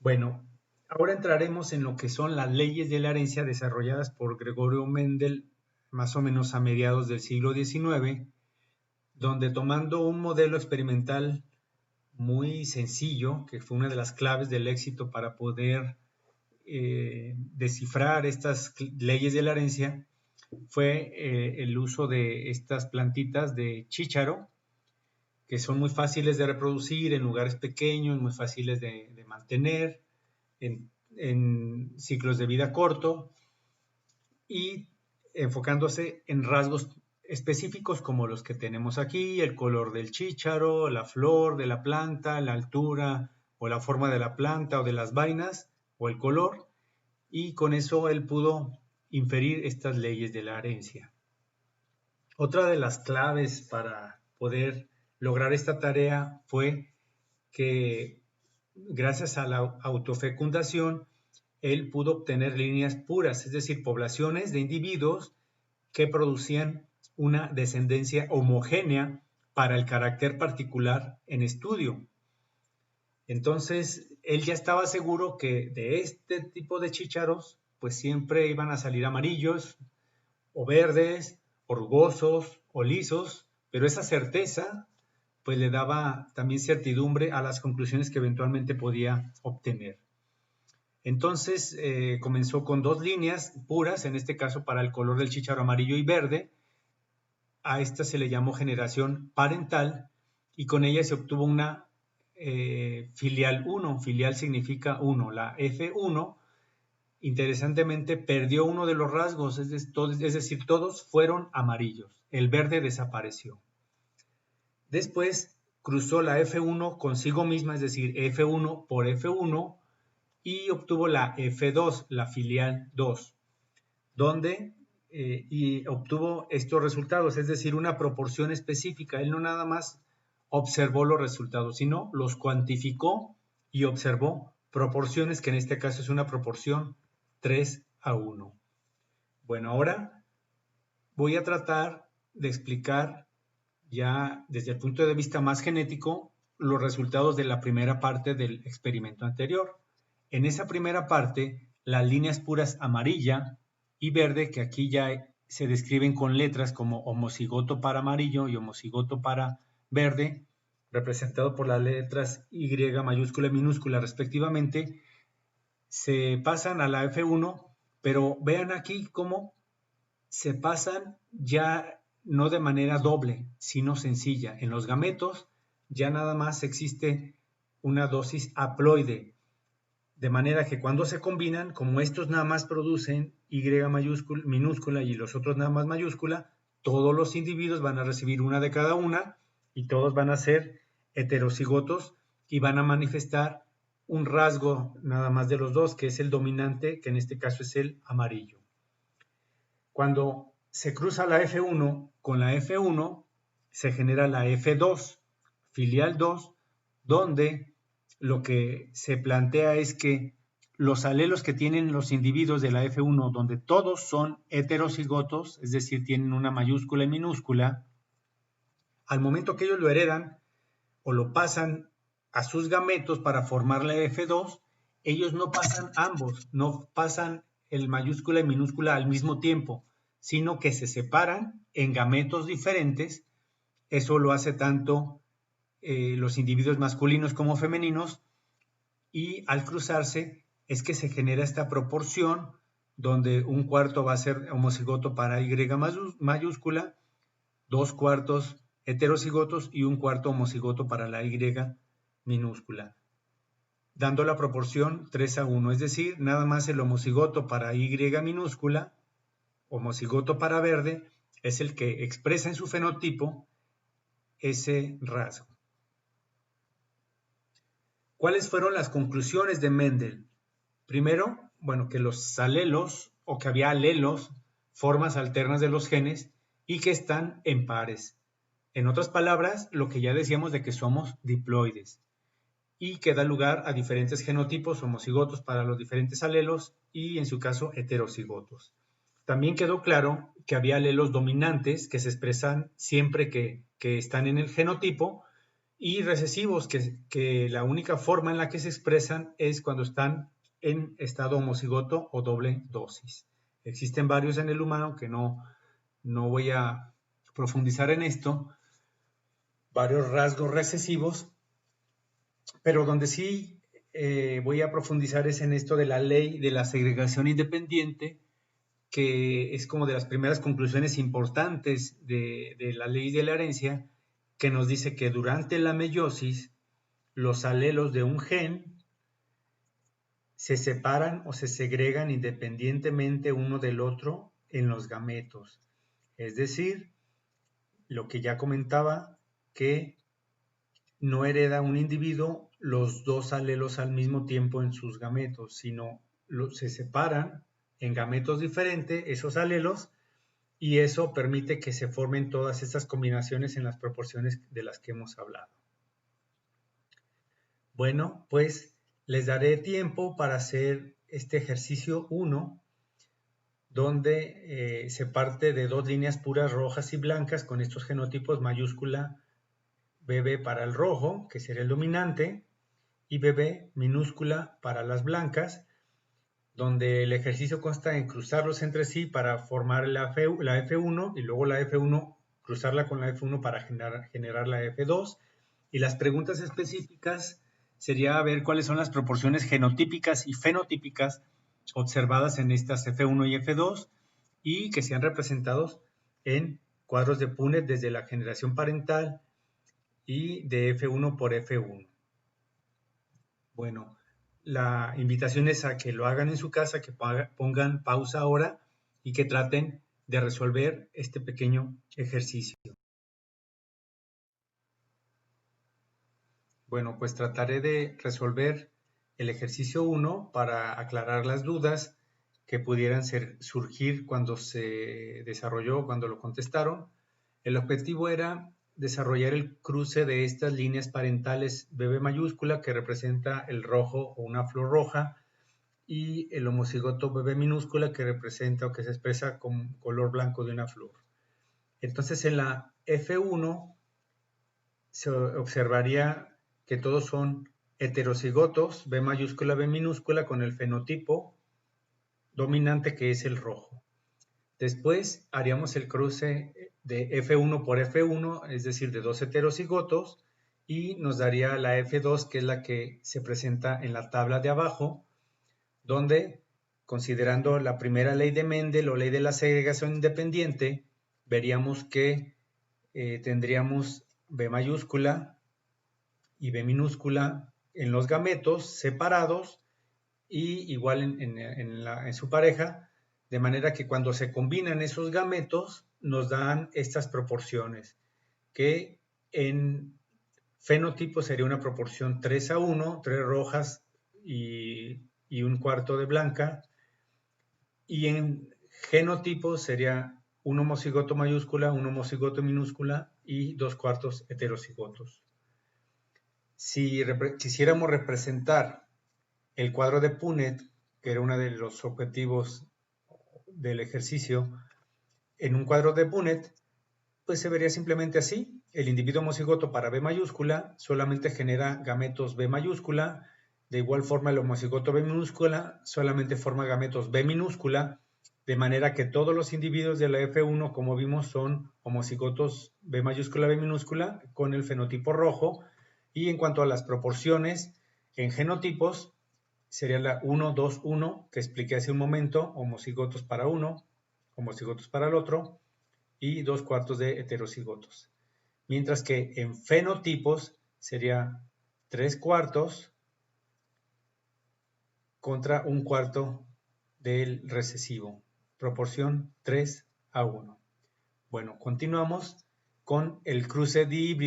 Bueno, ahora entraremos en lo que son las leyes de la herencia desarrolladas por Gregorio Mendel más o menos a mediados del siglo XIX, donde tomando un modelo experimental muy sencillo, que fue una de las claves del éxito para poder descifrar estas leyes de la herencia, fue el uso de estas plantitas de chícharo, que son muy fáciles de reproducir en lugares pequeños, muy fáciles de mantener, en ciclos de vida corto y enfocándose en rasgos específicos como los que tenemos aquí, el color del chícharo, la flor de la planta, la altura o la forma de la planta o de las vainas o el color, y con eso él pudo inferir estas leyes de la herencia. Otra de las claves para poder lograr esta tarea fue que gracias a la autofecundación él pudo obtener líneas puras, es decir, poblaciones de individuos que producían una descendencia homogénea para el carácter particular en estudio. Entonces, él ya estaba seguro que de este tipo de chícharos, pues siempre iban a salir amarillos o verdes, o rugosos o lisos, pero esa certeza pues le daba también certidumbre a las conclusiones que eventualmente podía obtener. Entonces comenzó con dos líneas puras, en este caso para el color del chícharo amarillo y verde. A esta se le llamó generación parental y con ella se obtuvo una filial 1. Filial significa 1. La F1, interesantemente, perdió uno de los rasgos, es decir, todos fueron amarillos. El verde desapareció. Después cruzó la F1 consigo misma, es decir, F1 por F1, y obtuvo la F2, la filial 2, donde y obtuvo estos resultados, es decir, una proporción específica. Él no nada más observó los resultados, sino los cuantificó y observó proporciones, que en este caso es una proporción 3:1. Bueno, ahora voy a tratar de explicar ya desde el punto de vista más genético los resultados de la primera parte del experimento anterior. En esa primera parte, las líneas puras amarilla y verde, que aquí ya se describen con letras como homocigoto para amarillo y homocigoto para verde, representado por las letras Y mayúscula y minúscula respectivamente, se pasan a la F1, pero vean aquí cómo se pasan ya no de manera doble, sino sencilla. En los gametos ya nada más existe una dosis haploide, de manera que cuando se combinan, como estos nada más producen Y mayúscula, minúscula y los otros nada más mayúscula, todos los individuos van a recibir una de cada una y todos van a ser heterocigotos y van a manifestar un rasgo nada más de los dos, que es el dominante, que en este caso es el amarillo. Cuando se cruza la F1 con la F1, se genera la F2, filial 2, donde lo que se plantea es que los alelos que tienen los individuos de la F1, donde todos son heterocigotos, es decir, tienen una mayúscula y minúscula, al momento que ellos lo heredan o lo pasan a sus gametos para formar la F2, ellos no pasan ambos, no pasan el mayúscula y minúscula al mismo tiempo, sino que se separan en gametos diferentes. Eso lo hace tanto los individuos masculinos como femeninos, y al cruzarse es que se genera esta proporción donde un cuarto va a ser homocigoto para Y mayúscula, 2/4 heterocigotos y un cuarto homocigoto para la Y minúscula, dando la proporción 3:1, es decir, nada más el homocigoto para Y minúscula, homocigoto para verde, es el que expresa en su fenotipo ese rasgo. ¿Cuáles fueron las conclusiones de Mendel? Primero, bueno, que los alelos, o que había alelos, formas alternas de los genes, y que están en pares. En otras palabras, lo que ya decíamos de que somos diploides, y que da lugar a diferentes genotipos homocigotos para los diferentes alelos y, en su caso, heterocigotos. También quedó claro que había alelos dominantes que se expresan siempre que están en el genotipo, y recesivos, que la única forma en la que se expresan es cuando están en estado homocigoto o doble dosis. Existen varios en el humano que no voy a profundizar en esto, varios rasgos recesivos, pero donde sí voy a profundizar es en esto de la ley de la segregación independiente, que es como de las primeras conclusiones importantes de la ley de la herencia, que nos dice que durante la meiosis los alelos de un gen se separan o se segregan independientemente uno del otro en los gametos. Es decir, lo que ya comentaba, que no hereda un individuo los dos alelos al mismo tiempo en sus gametos, sino se separan en gametos diferentes esos alelos, y eso permite que se formen todas estas combinaciones en las proporciones de las que hemos hablado. Bueno, pues les daré tiempo para hacer este ejercicio 1, donde se parte de dos líneas puras rojas y blancas con estos genotipos mayúscula BB para el rojo, que sería el dominante, y BB minúscula para las blancas, donde el ejercicio consta en cruzarlos entre sí para formar la F1 y luego la F1 cruzarla con la F1 para generar la F2. Y las preguntas específicas sería ver cuáles son las proporciones genotípicas y fenotípicas observadas en estas F1 y F2 y que sean representados en cuadros de Punnett desde la generación parental y de F1 por F1. Bueno, la invitación es a que lo hagan en su casa, que pongan pausa ahora y que traten de resolver este pequeño ejercicio. Bueno, pues trataré de resolver el ejercicio 1 para aclarar las dudas que pudieran surgir cuando se desarrolló, cuando lo contestaron. El objetivo era desarrollar el cruce de estas líneas parentales BB mayúscula, que representa el rojo o una flor roja, y el homocigoto BB minúscula, que representa o que se expresa con color blanco de una flor. Entonces en la F1 se observaría que todos son heterocigotos, B mayúscula, B minúscula, con el fenotipo dominante que es el rojo. Después haríamos el cruce de F1 por F1, es decir, de dos heterocigotos, y nos daría la F2, que es la que se presenta en la tabla de abajo, donde, considerando la primera ley de Mendel o ley de la segregación independiente, veríamos que tendríamos B mayúscula y B minúscula en los gametos separados y igual en su pareja, de manera que cuando se combinan esos gametos nos dan estas proporciones, que en fenotipo sería una proporción 3:1, 3 rojas y un cuarto de blanca, y en genotipo sería un homocigoto mayúscula, un homocigoto minúscula y 2/4 heterocigotos. Si quisiéramos representar el cuadro de Punnett, que era uno de los objetivos del ejercicio, en un cuadro de Punnett, pues se vería simplemente así. El individuo homocigoto para B mayúscula solamente genera gametos B mayúscula. De igual forma, el homocigoto B minúscula solamente forma gametos B minúscula, de manera que todos los individuos de la F1, como vimos, son homocigotos B mayúscula, B minúscula, con el fenotipo rojo. Y en cuanto a las proporciones en genotipos, sería la 1, 2, 1, que expliqué hace un momento, homocigotos para uno, homocigotos para el otro, y 2/4 de heterocigotos. Mientras que en fenotipos sería 3/4 contra 1/4 del recesivo, proporción 3:1. Bueno, continuamos con el cruce dihíbrido